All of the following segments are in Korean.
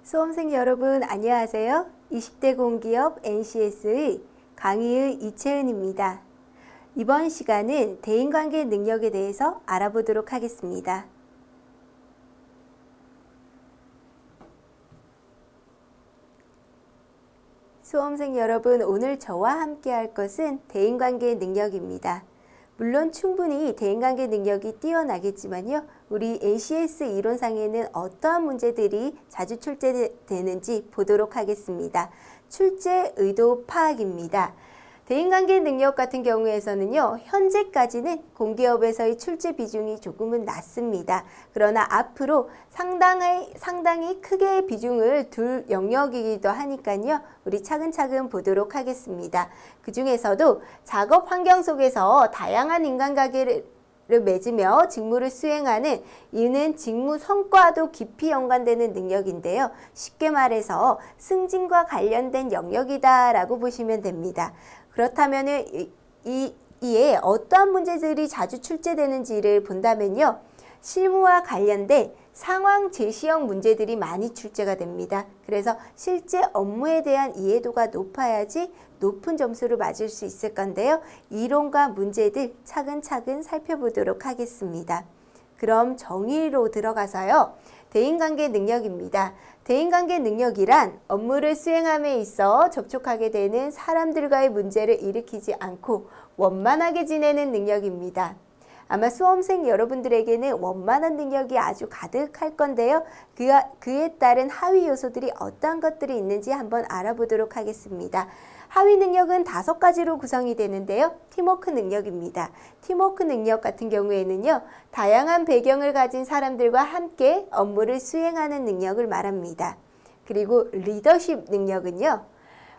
수험생 여러분 안녕하세요. 20대 공기업 NCS의 강의의 이채은입니다. 이번 시간은 대인관계 능력에 대해서 알아보도록 하겠습니다. 수험생 여러분, 오늘 저와 함께 할 것은 대인관계 능력입니다. 물론 충분히 대인관계 능력이 뛰어나겠지만요. 우리 NCS 이론상에는 어떠한 문제들이 자주 출제되는지 보도록 하겠습니다. 출제 의도 파악입니다. 대인관계 능력 같은 경우에서는요. 현재까지는 공기업에서의 출제 비중이 조금은 낮습니다. 그러나 앞으로 상당히 크게 비중을 둘 영역이기도 하니까요. 우리 차근차근 보도록 하겠습니다. 그 중에서도 작업 환경 속에서 다양한 인간관계를 맺으며 직무를 수행하는 이는 직무 성과도 깊이 연관되는 능력인데요. 쉽게 말해서 승진과 관련된 영역이다라고 보시면 됩니다. 그렇다면 이에 어떠한 문제들이 자주 출제되는지를 본다면요. 실무와 관련된 상황 제시형 문제들이 많이 출제가 됩니다. 그래서 실제 업무에 대한 이해도가 높아야지 높은 점수를 맞을 수 있을 건데요. 이론과 문제들 차근차근 살펴보도록 하겠습니다. 그럼 정의로 들어가서요. 대인관계 능력입니다. 대인관계 능력이란 업무를 수행함에 있어 접촉하게 되는 사람들과의 문제를 일으키지 않고 원만하게 지내는 능력입니다. 아마 수험생 여러분들에게는 원만한 능력이 아주 가득할 건데요. 그에 따른 하위 요소들이 어떠한 것들이 있는지 한번 알아보도록 하겠습니다. 하위 능력은 5가지로 구성이 되는데요. 팀워크 능력입니다. 팀워크 능력 같은 경우에는요. 다양한 배경을 가진 사람들과 함께 업무를 수행하는 능력을 말합니다. 그리고 리더십 능력은요.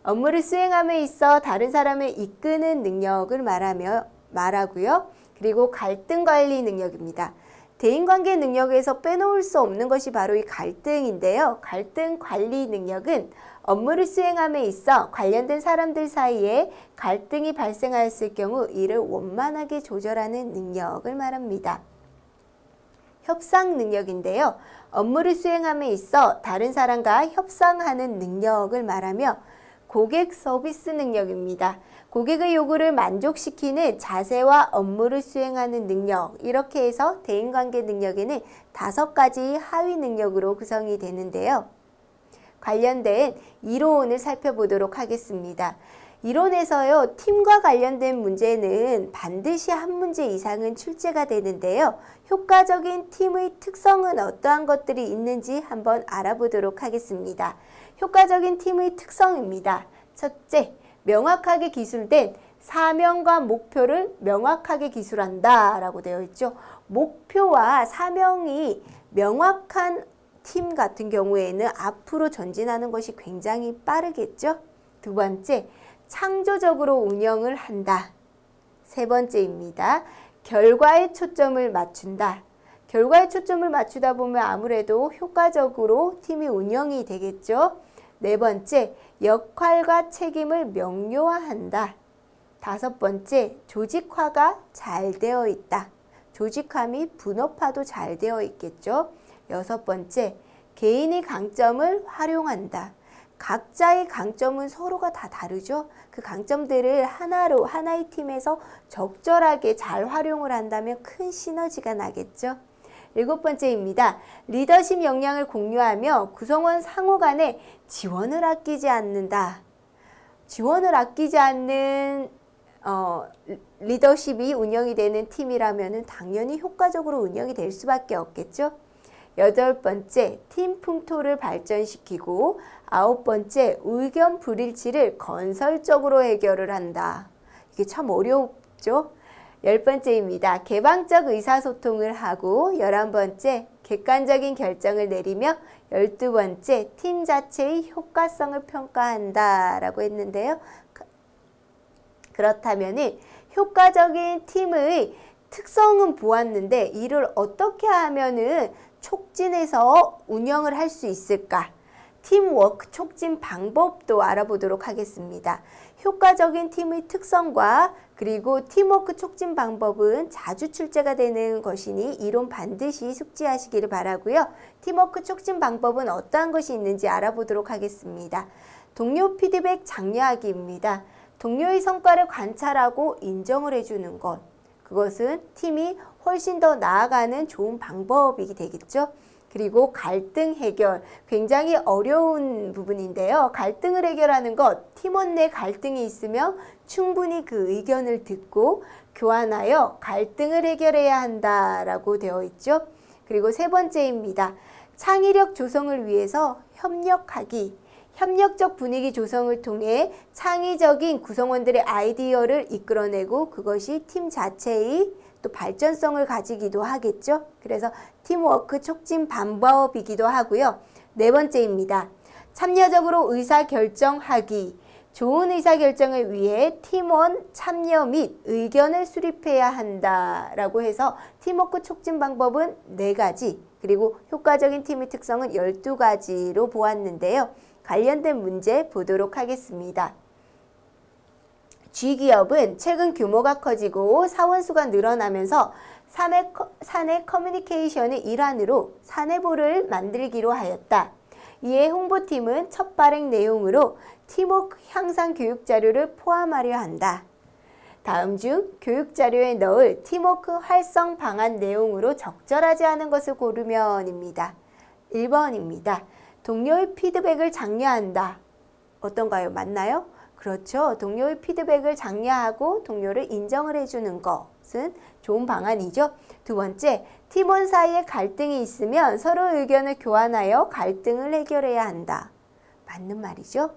업무를 수행함에 있어 다른 사람을 이끄는 능력을 말하고요. 그리고 갈등 관리 능력입니다. 대인관계 능력에서 빼놓을 수 없는 것이 바로 이 갈등인데요. 갈등 관리 능력은 업무를 수행함에 있어 관련된 사람들 사이에 갈등이 발생하였을 경우 이를 원만하게 조절하는 능력을 말합니다. 협상 능력인데요. 업무를 수행함에 있어 다른 사람과 협상하는 능력을 말하며 고객 서비스 능력입니다. 고객의 요구를 만족시키는 자세와 업무를 수행하는 능력, 이렇게 해서 대인관계 능력에는 5가지 하위 능력으로 구성이 되는데요. 관련된 이론을 살펴보도록 하겠습니다. 이론에서요, 팀과 관련된 문제는 반드시 한 문제 이상은 출제가 되는데요. 효과적인 팀의 특성은 어떠한 것들이 있는지 한번 알아보도록 하겠습니다. 효과적인 팀의 특성입니다. 첫째, 명확하게 기술된 사명과 목표를 명확하게 기술한다 라고 되어 있죠. 목표와 사명이 명확한 팀 같은 경우에는 앞으로 전진하는 것이 굉장히 빠르겠죠. 두 번째, 창조적으로 운영을 한다. 세 번째입니다. 결과에 초점을 맞춘다. 결과에 초점을 맞추다 보면 아무래도 효과적으로 팀이 운영이 되겠죠. 네 번째, 역할과 책임을 명료화한다. 5번째, 조직화가 잘 되어 있다. 조직화 및 분업화도 잘 되어 있겠죠. 6번째, 개인의 강점을 활용한다. 각자의 강점은 서로가 다 다르죠. 그 강점들을 하나의 팀에서 적절하게 잘 활용을 한다면 큰 시너지가 나겠죠. 7번째입니다. 리더십 역량을 공유하며 구성원 상호 간에 지원을 아끼지 않는다. 지원을 아끼지 않는 리더십이 운영이 되는 팀이라면 당연히 효과적으로 운영이 될 수밖에 없겠죠. 8번째, 팀 풍토를 발전시키고 9번째, 의견 불일치를 건설적으로 해결을 한다. 이게 참 어렵죠? 10번째입니다. 개방적 의사소통을 하고 11번째, 객관적인 결정을 내리며 12번째, 팀 자체의 효과성을 평가한다 라고 했는데요. 그렇다면 효과적인 팀의 특성은 보았는데 이를 어떻게 하면은 촉진해서 운영을 할 수 있을까? 팀워크 촉진 방법도 알아보도록 하겠습니다. 효과적인 팀의 특성과 그리고 팀워크 촉진 방법은 자주 출제가 되는 것이니 이론 반드시 숙지하시기를 바라고요. 팀워크 촉진 방법은 어떠한 것이 있는지 알아보도록 하겠습니다. 동료 피드백 장려하기입니다. 동료의 성과를 관찰하고 인정을 해주는 것. 그것은 팀이 훨씬 더 나아가는 좋은 방법이 되겠죠. 그리고 갈등 해결, 굉장히 어려운 부분인데요. 갈등을 해결하는 것, 팀원 내 갈등이 있으면 충분히 그 의견을 듣고 교환하여 갈등을 해결해야 한다라고 되어 있죠. 그리고 세 번째입니다. 창의력 조성을 위해서 협력하기. 협력적 분위기 조성을 통해 창의적인 구성원들의 아이디어를 이끌어내고 그것이 팀 자체의 또 발전성을 가지기도 하겠죠. 그래서 팀워크 촉진 방법이기도 하고요. 네 번째입니다. 참여적으로 의사결정하기. 좋은 의사결정을 위해 팀원 참여 및 의견을 수립해야 한다라고 해서 팀워크 촉진 방법은 4가지, 그리고 효과적인 팀의 특성은 12가지로 보았는데요. 관련된 문제 보도록 하겠습니다. G기업은 최근 규모가 커지고 사원수가 늘어나면서 사내 커뮤니케이션의 일환으로 사내보를 만들기로 하였다. 이에 홍보팀은 첫 발행 내용으로 팀워크 향상 교육자료를 포함하려 한다. 다음 중 교육자료에 넣을 팀워크 활성 방안 내용으로 적절하지 않은 것을 고르면입니다. 1번입니다. 동료의 피드백을 장려한다. 어떤가요? 맞나요? 그렇죠. 동료의 피드백을 장려하고 동료를 인정을 해주는 것은 좋은 방안이죠. 두 번째, 팀원 사이에 갈등이 있으면 서로 의견을 교환하여 갈등을 해결해야 한다. 맞는 말이죠.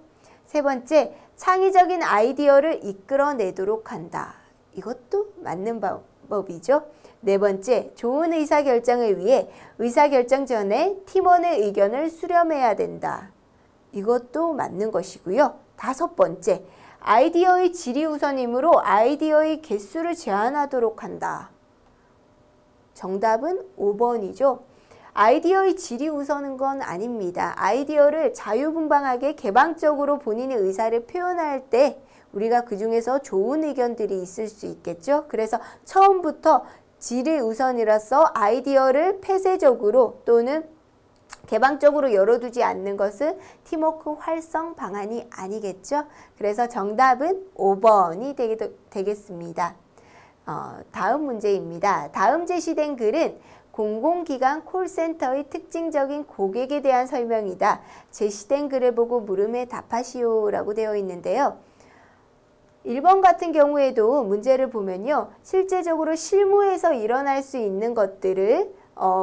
세 번째, 창의적인 아이디어를 이끌어내도록 한다. 이것도 맞는 방법이죠. 네 번째, 좋은 의사결정을 위해 의사결정 전에 팀원의 의견을 수렴해야 된다. 이것도 맞는 것이고요. 다섯 번째, 아이디어의 질이 우선이므로 아이디어의 개수를 제한하도록 한다. 정답은 5번이죠. 아이디어의 질이 우선인 건 아닙니다. 아이디어를 자유분방하게 개방적으로 본인의 의사를 표현할 때 우리가 그 중에서 좋은 의견들이 있을 수 있겠죠. 그래서 처음부터 질이 우선이라서 아이디어를 폐쇄적으로 또는 개방적으로 열어두지 않는 것은 팀워크 활성 방안이 아니겠죠. 그래서 정답은 5번이 되겠습니다. 다음 문제입니다. 다음 제시된 글은 공공기관 콜센터의 특징적인 고객에 대한 설명이다. 제시된 글을 보고 물음에 답하시오 라고 되어 있는데요. 1번 같은 경우에도 문제를 보면요. 실제적으로 실무에서 일어날 수 있는 것들을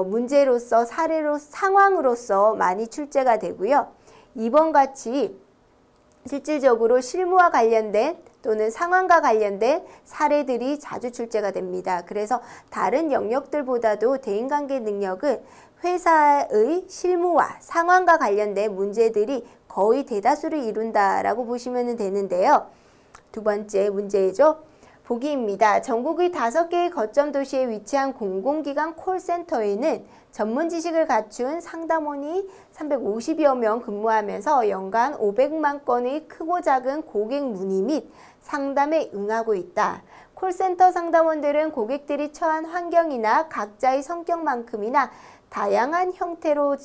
문제로서 사례로 상황으로서 많이 출제가 되고요. 2번 같이 실질적으로 실무와 관련된 또는 상황과 관련된 사례들이 자주 출제가 됩니다. 그래서 다른 영역들보다도 대인관계 능력은 회사의 실무와 상황과 관련된 문제들이 거의 대다수를 이룬다라고 보시면 되는데요. 두 번째 문제죠. 보기입니다. 전국의 5개의 거점 도시에 위치한 공공기관 콜센터에는 전문 지식을 갖춘 상담원이 350여 명 근무하면서 연간 500만 건의 크고 작은 고객 문의 및 상담에 응하고 있다. 콜센터 상담원들은 고객들이 처한 환경이나 각자의 성격만큼이나 다양한 형태로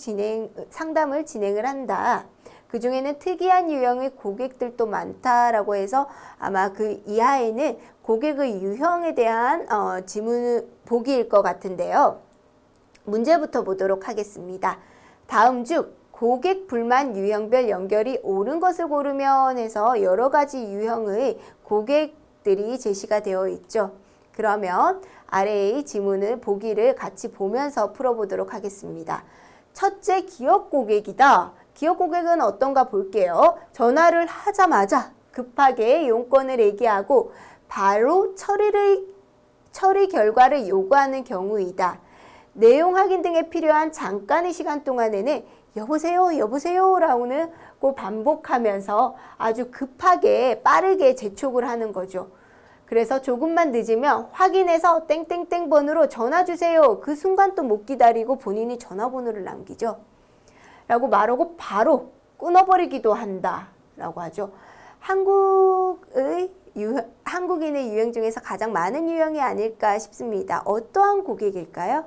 상담을 진행을 한다. 그 중에는 특이한 유형의 고객들도 많다라고 해서 아마 그 이하에는 고객의 유형에 대한 지문 보기일 것 같은데요. 문제부터 보도록 하겠습니다. 다음 중 고객 불만 유형별 연결이 옳은 것을 고르면 해서 여러 가지 유형의 고객들이 제시가 되어 있죠. 그러면 아래의 지문을 보기를 같이 보면서 풀어보도록 하겠습니다. 첫째, 기업 고객이다. 기업 고객은 어떤가 볼게요. 전화를 하자마자 급하게 용건을 얘기하고 바로 처리 결과를 요구하는 경우이다. 내용 확인 등에 필요한 잠깐의 시간 동안에는 여보세요, 여보세요 라고는 꼭 반복하면서 아주 급하게 빠르게 재촉을 하는 거죠. 그래서 조금만 늦으면 확인해서 땡땡땡 번호로 전화 주세요. 그 순간 또 못 기다리고 본인이 전화번호를 남기죠. 라고 말하고 바로 끊어버리기도 한다 라고 하죠. 한국인의 유형 중에서 가장 많은 유형이 아닐까 싶습니다. 어떠한 고객일까요?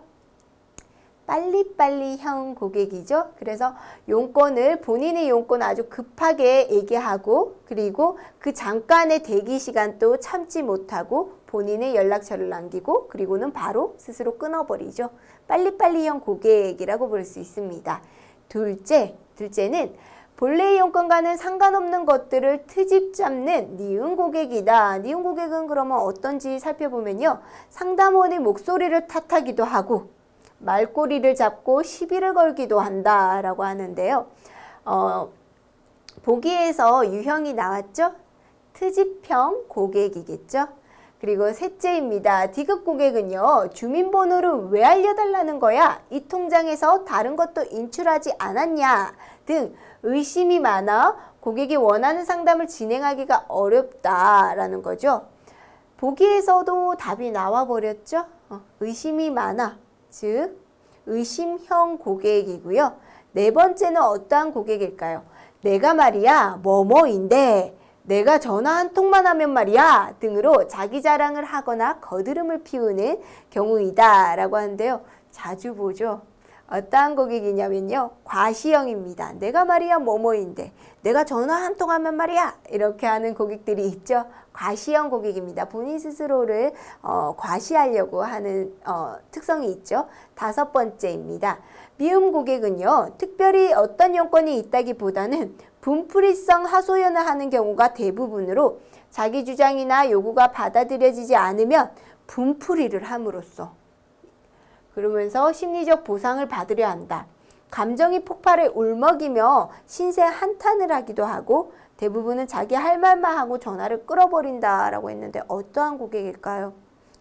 빨리빨리형 고객이죠. 그래서 용건을 본인의 용건 아주 급하게 얘기하고 그리고 그 잠깐의 대기 시간도 참지 못하고 본인의 연락처를 남기고 그리고는 바로 스스로 끊어버리죠. 빨리빨리형 고객이라고 볼 수 있습니다. 둘째는 본래의 용건과는 상관없는 것들을 트집 잡는 니은 고객이다. 니은 고객은 그러면 어떤지 살펴보면요. 상담원의 목소리를 탓하기도 하고 말꼬리를 잡고 시비를 걸기도 한다라고 하는데요. 보기에서 유형이 나왔죠? 트집형 고객이겠죠? 그리고 셋째입니다. 디귿 고객은요. 주민번호를 왜 알려달라는 거야? 이 통장에서 다른 것도 인출하지 않았냐? 등 의심이 많아 고객이 원하는 상담을 진행하기가 어렵다라는 거죠. 보기에서도 답이 나와버렸죠? 의심이 많아. 즉 의심형 고객이고요. 네 번째는 어떠한 고객일까요? 내가 말이야 뭐뭐인데 내가 전화 한 통만 하면 말이야 등으로 자기 자랑을 하거나 거드름을 피우는 경우이다 라고 하는데요. 자주 보죠. 어떠한 고객이냐면요. 과시형입니다. 내가 말이야 뭐뭐인데 내가 전화 한 통 하면 말이야 이렇게 하는 고객들이 있죠. 과시형 고객입니다. 본인 스스로를 과시하려고 하는 특성이 있죠. 다섯 번째입니다. 미음 고객은요. 특별히 어떤 용건이 있다기보다는 분풀이성 하소연을 하는 경우가 대부분으로 자기 주장이나 요구가 받아들여지지 않으면 분풀이를 함으로써 그러면서 심리적 보상을 받으려 한다. 감정이 폭발해 울먹이며 신세 한탄을 하기도 하고 대부분은 자기 할 말만 하고 전화를 끌어버린다라고 했는데 어떠한 고객일까요?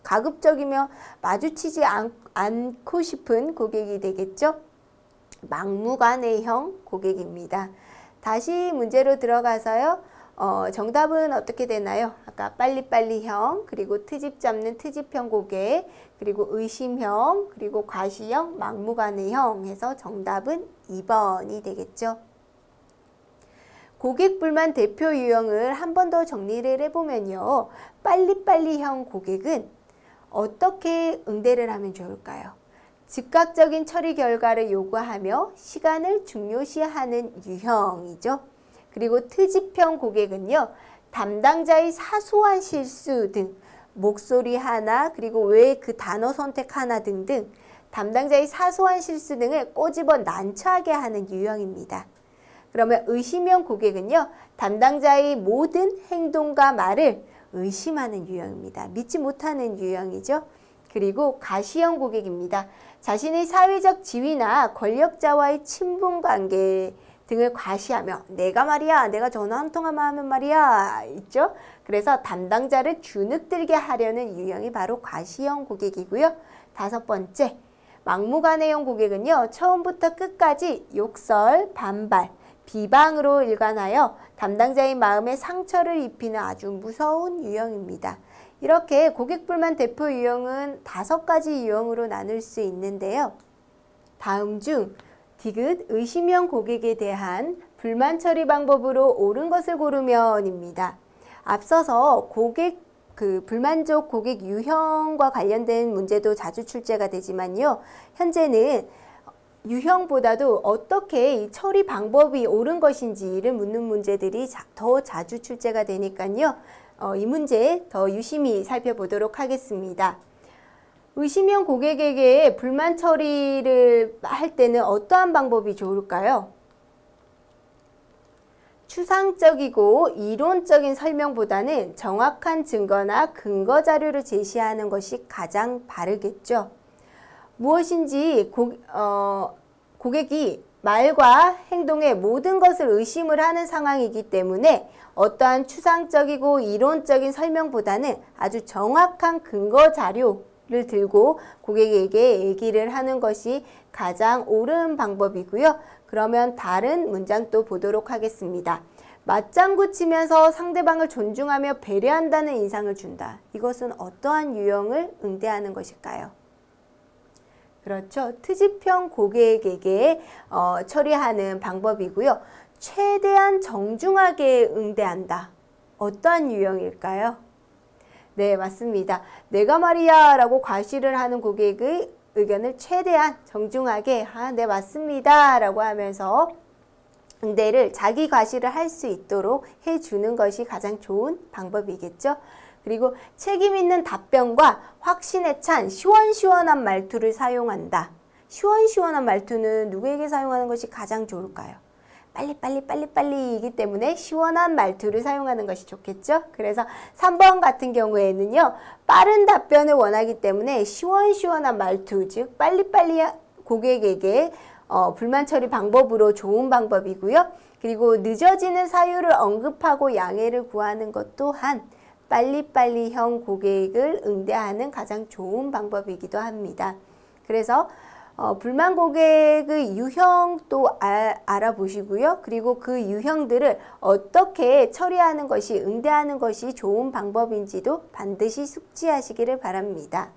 가급적이면 마주치지 않고 싶은 고객이 되겠죠? 막무가내형 고객입니다. 다시 문제로 들어가서요. 정답은 어떻게 되나요? 아까 빨리빨리형, 그리고 트집 잡는 트집형 고객, 그리고 의심형, 그리고 과시형, 막무가내형 해서 정답은 2번이 되겠죠. 고객 불만 대표 유형을 한 번 더 정리를 해보면요. 빨리빨리형 고객은 어떻게 응대를 하면 좋을까요? 즉각적인 처리 결과를 요구하며 시간을 중요시하는 유형이죠. 그리고 트집형 고객은요. 담당자의 사소한 실수 등 목소리 하나 그리고 왜 그 단어 선택 하나 등등 담당자의 사소한 실수 등을 꼬집어 난처하게 하는 유형입니다. 그러면 의심형 고객은요. 담당자의 모든 행동과 말을 의심하는 유형입니다. 믿지 못하는 유형이죠. 그리고 과시형 고객입니다. 자신의 사회적 지위나 권력자와의 친분관계 등을 과시하며 내가 말이야 내가 전화 한 통화만 하면 말이야 있죠. 그래서 담당자를 주눅들게 하려는 유형이 바로 과시형 고객이고요. 다섯 번째 막무가내형 고객은요. 처음부터 끝까지 욕설, 반발, 비방으로 일관하여 담당자의 마음에 상처를 입히는 아주 무서운 유형입니다. 이렇게 고객불만 대표 유형은 5가지 유형으로 나눌 수 있는데요. 다음 중 디귿 의심형 고객에 대한 불만 처리 방법으로 옳은 것을 고르면입니다. 앞서서 불만족 고객 유형과 관련된 문제도 자주 출제가 되지만요. 현재는 유형보다도 어떻게 이 처리 방법이 옳은 것인지를 묻는 문제들이 더 자주 출제가 되니까요. 이 문제 더 유심히 살펴보도록 하겠습니다. 의심형 고객에게 불만 처리를 할 때는 어떠한 방법이 좋을까요? 추상적이고 이론적인 설명보다는 정확한 증거나 근거 자료를 제시하는 것이 가장 바르겠죠. 무엇인지 고객이 말과 행동의 모든 것을 의심을 하는 상황이기 때문에 어떠한 추상적이고 이론적인 설명보다는 아주 정확한 근거 자료를 들고 고객에게 얘기를 하는 것이 가장 옳은 방법이고요. 그러면 다른 문장 또 보도록 하겠습니다. 맞장구 치면서 상대방을 존중하며 배려한다는 인상을 준다. 이것은 어떠한 유형을 응대하는 것일까요? 그렇죠. 트집형 고객에게 처리하는 방법이고요. 최대한 정중하게 응대한다. 어떠한 유형일까요? 네, 맞습니다. 내가 말이야 라고 과시를 하는 고객의 의견을 최대한 정중하게 네, 맞습니다 라고 하면서 응대를 자기 과시를 할 수 있도록 해주는 것이 가장 좋은 방법이겠죠. 그리고 책임 있는 답변과 확신에 찬 시원시원한 말투를 사용한다. 시원시원한 말투는 누구에게 사용하는 것이 가장 좋을까요? 빨리이기 때문에 시원한 말투를 사용하는 것이 좋겠죠. 그래서 3번 같은 경우에는요. 빠른 답변을 원하기 때문에 시원시원한 말투, 즉 빨리빨리 고객에게 불만 처리 방법으로 좋은 방법이고요. 그리고 늦어지는 사유를 언급하고 양해를 구하는 것 또한 빨리빨리형 고객을 응대하는 가장 좋은 방법이기도 합니다. 그래서 불만 고객의 유형도 알아보시고요. 그리고 그 유형들을 어떻게 처리하는 것이, 응대하는 것이 좋은 방법인지도 반드시 숙지하시기를 바랍니다.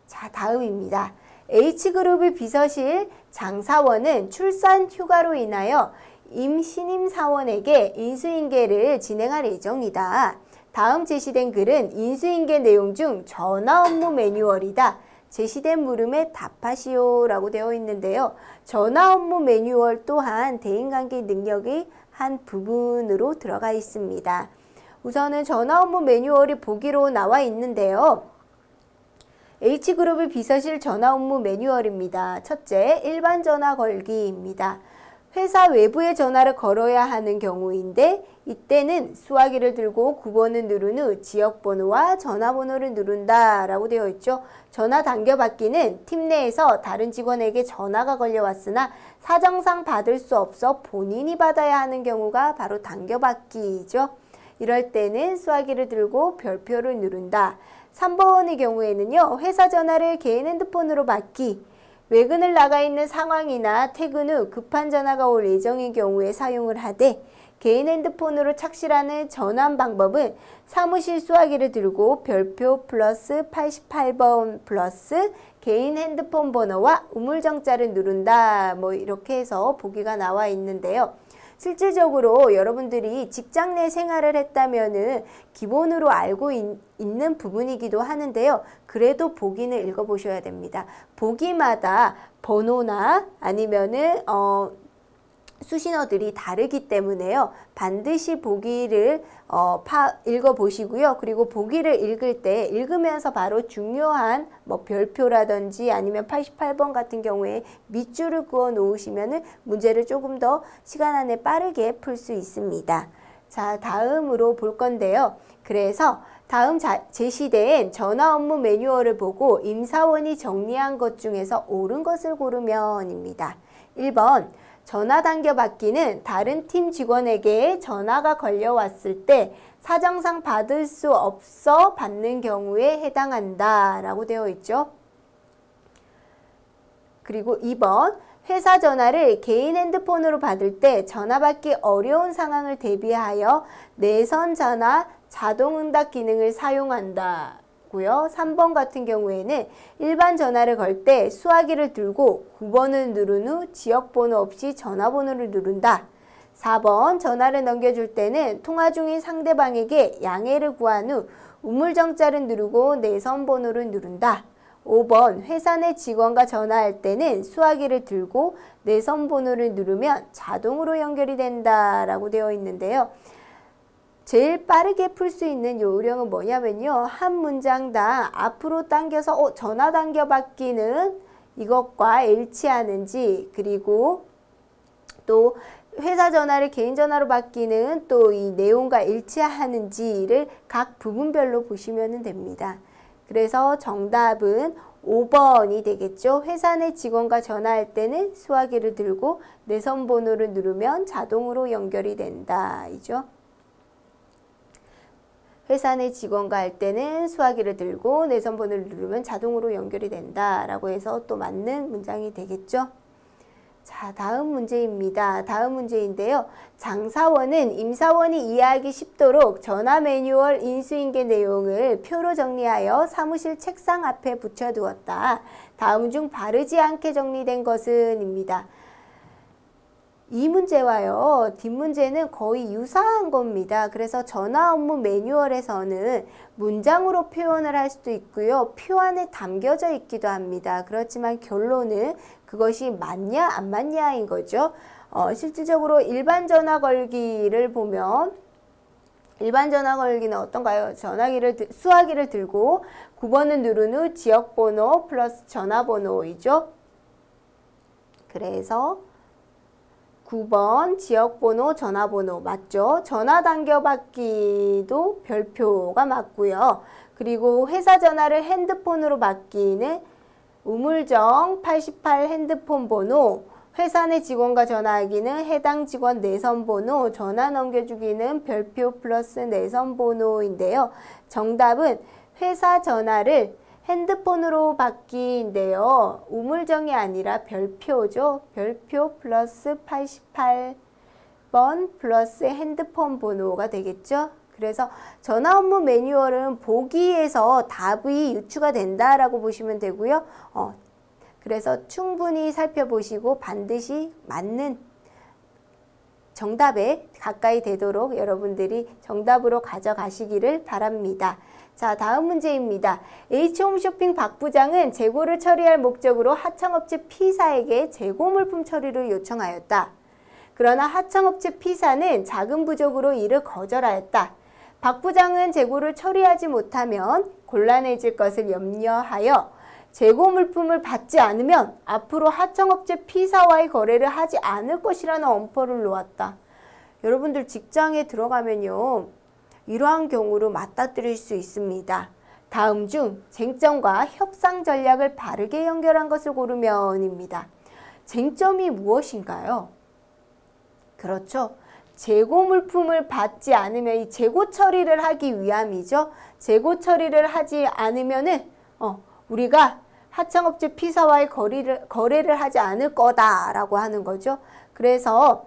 자, 다음입니다. H그룹의 비서실 장사원은 출산 휴가로 인하여 임신임 사원에게 인수인계를 진행할 예정이다. 다음 제시된 글은 인수인계 내용 중 전화 업무 매뉴얼이다. 제시된 물음에 답하시오 라고 되어 있는데요. 전화 업무 매뉴얼 또한 대인관계 능력의 한 부분으로 들어가 있습니다. 우선은 전화 업무 매뉴얼이 보기로 나와 있는데요. H그룹의 비서실 전화 업무 매뉴얼입니다. 첫째, 일반 전화 걸기입니다. 회사 외부에 전화를 걸어야 하는 경우인데 이때는 수화기를 들고 9번을 누른 후 지역번호와 전화번호를 누른다 라고 되어 있죠. 전화 당겨받기는 팀 내에서 다른 직원에게 전화가 걸려왔으나 사정상 받을 수 없어 본인이 받아야 하는 경우가 바로 당겨받기이죠. 이럴 때는 수화기를 들고 별표를 누른다. 3번의 경우에는요. 회사 전화를 개인 핸드폰으로 받기. 외근을 나가 있는 상황이나 퇴근 후 급한 전화가 올 예정인 경우에 사용을 하되 개인 핸드폰으로 착실하는 전환 방법은 사무실 수화기를 들고 별표 플러스 88번 플러스 개인 핸드폰 번호와 우물정자를 누른다. 뭐 이렇게 해서 보기가 나와 있는데요. 실질적으로 여러분들이 직장 내 생활을 했다면은 기본으로 알고 있는 부분이기도 하는데요. 그래도 보기는 읽어보셔야 됩니다. 보기마다 번호나 아니면은 수신어들이 다르기 때문에요. 반드시 보기를 읽어보시고요. 그리고 보기를 읽을 때 읽으면서 바로 중요한 뭐 별표라든지 아니면 88번 같은 경우에 밑줄을 그어 놓으시면 문제를 조금 더 시간 안에 빠르게 풀 수 있습니다. 자, 다음으로 볼 건데요. 그래서 다음 제시된 전화 업무 매뉴얼을 보고 임사원이 정리한 것 중에서 옳은 것을 고르면입니다. 1번 전화 당겨받기는 다른 팀 직원에게 전화가 걸려왔을 때 사정상 받을 수 없어 받는 경우에 해당한다 라고 되어 있죠. 그리고 2번 회사 전화를 개인 핸드폰으로 받을 때 전화 받기 어려운 상황을 대비하여 내선 전화 자동응답 기능을 사용한다. 3번 같은 경우에는 일반 전화를 걸 때 수화기를 들고 9번을 누른 후 지역번호 없이 전화번호를 누른다. 4번 전화를 넘겨줄 때는 통화 중인 상대방에게 양해를 구한 후 우물정자를 누르고 내선번호를 누른다. 5번 회사 내 직원과 전화할 때는 수화기를 들고 내선번호를 누르면 자동으로 연결이 된다 라고 되어 있는데요. 제일 빠르게 풀 수 있는 요령은 뭐냐면요. 한 문장당 앞으로 당겨서 전화 당겨받기는 이것과 일치하는지, 그리고 또 회사 전화를 개인 전화로 받기는 또 이 내용과 일치하는지를 각 부분별로 보시면 됩니다. 그래서 정답은 5번이 되겠죠. 회사 내 직원과 전화할 때는 수화기를 들고 내선 번호를 누르면 자동으로 연결이 된다. 이죠. 회사 내 직원과 할 때는 수화기를 들고 내선 번호를 누르면 자동으로 연결이 된다 라고 해서 또 맞는 문장이 되겠죠. 자, 다음 문제입니다. 다음 문제인데요. 장사원은 임사원이 이해하기 쉽도록 전화 매뉴얼 인수인계 내용을 표로 정리하여 사무실 책상 앞에 붙여두었다. 다음 중 바르지 않게 정리된 것은 입니다. 이 문제와요, 뒷문제는 거의 유사한 겁니다. 그래서 전화 업무 매뉴얼에서는 문장으로 표현을 할 수도 있고요. 표 안에 담겨져 있기도 합니다. 그렇지만 결론은 그것이 맞냐 안 맞냐인 거죠. 실질적으로 일반 전화 걸기를 보면 일반 전화 걸기는 어떤가요? 수화기를 들고 9번을 누른 후 지역번호 플러스 전화번호이죠. 그래서 9번 지역번호 전화번호 맞죠? 전화 당겨받기도 별표가 맞고요. 그리고 회사 전화를 핸드폰으로 받기는 우물정 88 핸드폰 번호, 회사 내 직원과 전화하기는 해당 직원 내선 번호, 전화 넘겨주기는 별표 플러스 내선 번호인데요. 정답은 회사 전화를 핸드폰으로 받기인데요. 우물정이 아니라 별표죠. 별표 플러스 88번 플러스 핸드폰 번호가 되겠죠. 그래서 전화 업무 매뉴얼은 보기에서 답이 유추가 된다라고 보시면 되고요. 그래서 충분히 살펴보시고 반드시 맞는 정답에 가까이 되도록 여러분들이 정답으로 가져가시기를 바랍니다. 자, 다음 문제입니다. H홈쇼핑 박 부장은 재고를 처리할 목적으로 하청업체 P사에게 재고 물품 처리를 요청하였다. 그러나 하청업체 P사는 자금 부족으로 이를 거절하였다. 박 부장은 재고를 처리하지 못하면 곤란해질 것을 염려하여 재고 물품을 받지 않으면 앞으로 하청업체 P사와의 거래를 하지 않을 것이라는 엄포를 놓았다. 여러분들 직장에 들어가면요, 이러한 경우로 맞닥뜨릴 수 있습니다. 다음 중 쟁점과 협상 전략을 바르게 연결한 것을 고르면입니다. 쟁점이 무엇인가요? 그렇죠. 재고 물품을 받지 않으면 이 재고 처리를 하기 위함이죠. 재고 처리를 하지 않으면은 우리가 하청업체 P사와의 거래를 하지 않을 거다라고 하는 거죠. 그래서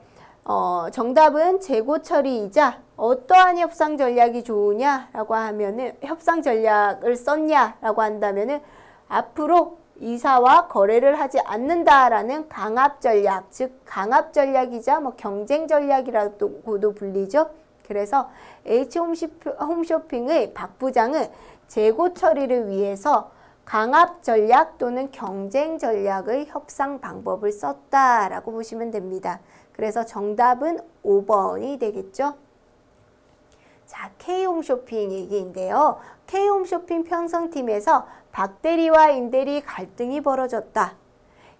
정답은 재고 처리이자 어떠한 협상 전략이 좋으냐라고 하면은 협상 전략을 썼냐라고 한다면은 앞으로 이사와 거래를 하지 않는다라는 강압 전략, 즉 강압 전략이자 경쟁 전략이라고도 불리죠. 그래서 H홈쇼핑의 박 부장은 재고 처리를 위해서 강압 전략 또는 경쟁 전략의 협상 방법을 썼다라고 보시면 됩니다. 그래서 정답은 5번이 되겠죠. 자, K홈쇼핑 얘기인데요. K홈쇼핑 편성팀에서 박대리와 임대리 갈등이 벌어졌다.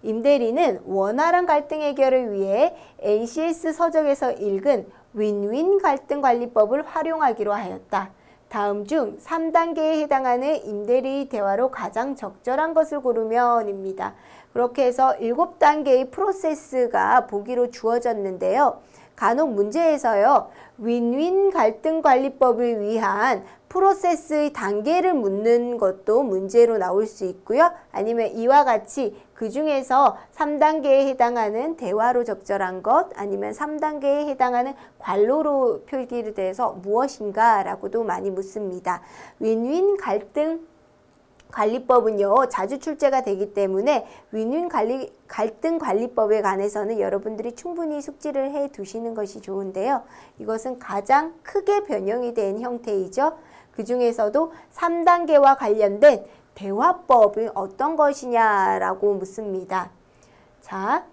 임대리는 원활한 갈등 해결을 위해 NCS 서적에서 읽은 윈윈 갈등 관리법을 활용하기로 하였다. 다음 중 3단계에 해당하는 임대리 대화로 가장 적절한 것을 고르면입니다. 그렇게 해서 7단계의 프로세스가 보기로 주어졌는데요. 간혹 문제에서요, 윈윈 갈등 관리법을 위한 프로세스의 단계를 묻는 것도 문제로 나올 수 있고요. 아니면 이와 같이 그 중에서 3단계에 해당하는 대화로 적절한 것, 아니면 3단계에 해당하는 관로로 표기를 돼서 무엇인가 라고도 많이 묻습니다. 윈윈 갈등 관리법은요, 자주 출제가 되기 때문에 윈윈 갈등 관리법에 관해서는 여러분들이 충분히 숙지를 해 두시는 것이 좋은데요. 이것은 가장 크게 변형이 된 형태이죠. 그 중에서도 3단계와 관련된 대화법은 어떤 것이냐라고 묻습니다. 자,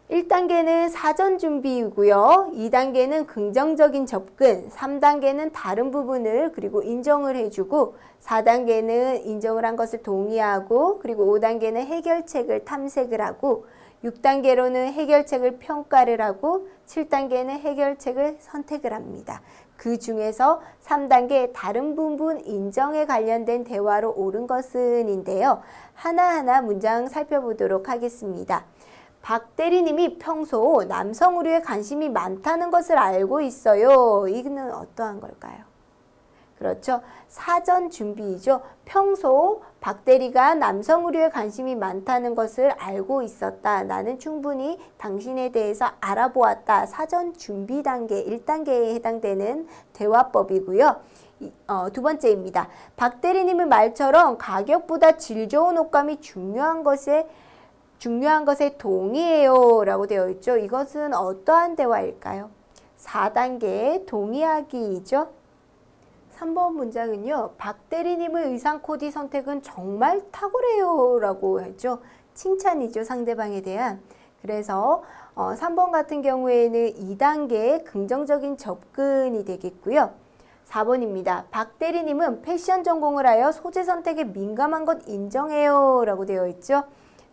1단계는 사전 준비이고요. 2단계는 긍정적인 접근, 3단계는 다른 부분을 그리고 인정을 해주고, 4단계는 인정을 한 것을 동의하고, 그리고 5단계는 해결책을 탐색을 하고, 6단계로는 해결책을 평가를 하고, 7단계는 해결책을 선택을 합니다. 그 중에서 3단계 다른 부분 인정에 관련된 대화로 옳은 것은인데요. 하나하나 문장 살펴보도록 하겠습니다. 박 대리님이 평소 남성 의료에 관심이 많다는 것을 알고 있어요. 이는 어떠한 걸까요? 그렇죠. 사전 준비이죠. 평소 박 대리가 남성 의료에 관심이 많다는 것을 알고 있었다. 나는 충분히 당신에 대해서 알아보았다. 사전 준비 단계 1단계에 해당되는 대화법이고요. 두 번째입니다. 박 대리님의 말처럼 가격보다 질 좋은 옷감이 중요한 것에 동의해요 라고 되어 있죠. 이것은 어떠한 대화일까요? 4단계 동의하기이죠. 3번 문장은요. 박 대리님의 의상 코디 선택은 정말 탁월해요 라고 했죠. 칭찬이죠. 상대방에 대한. 그래서 3번 같은 경우에는 2단계 긍정적인 접근이 되겠고요. 4번입니다. 박 대리님은 패션 전공을 하여 소재 선택에 민감한 것 인정해요 라고 되어 있죠.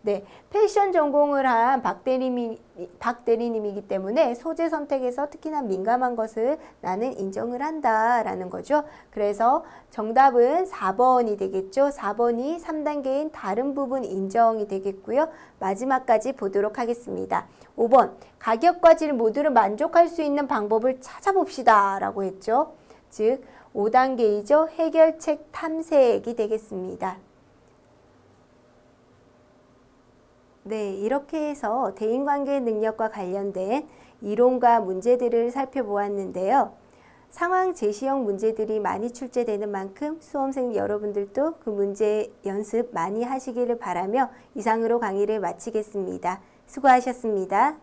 네, 패션 전공을 한 박 대리님이기 때문에 소재 선택에서 특히나 민감한 것을 나는 인정을 한다라는 거죠. 그래서 정답은 4번이 되겠죠. 4번이 3단계인 다른 부분 인정이 되겠고요. 마지막까지 보도록 하겠습니다. 5번, 가격과 질 모두를 만족할 수 있는 방법을 찾아봅시다 라고 했죠. 즉 5단계이죠. 해결책 탐색이 되겠습니다. 네, 이렇게 해서 대인관계 능력과 관련된 이론과 문제들을 살펴보았는데요. 상황 제시형 문제들이 많이 출제되는 만큼 수험생 여러분들도 그 문제 연습 많이 하시기를 바라며 이상으로 강의를 마치겠습니다. 수고하셨습니다.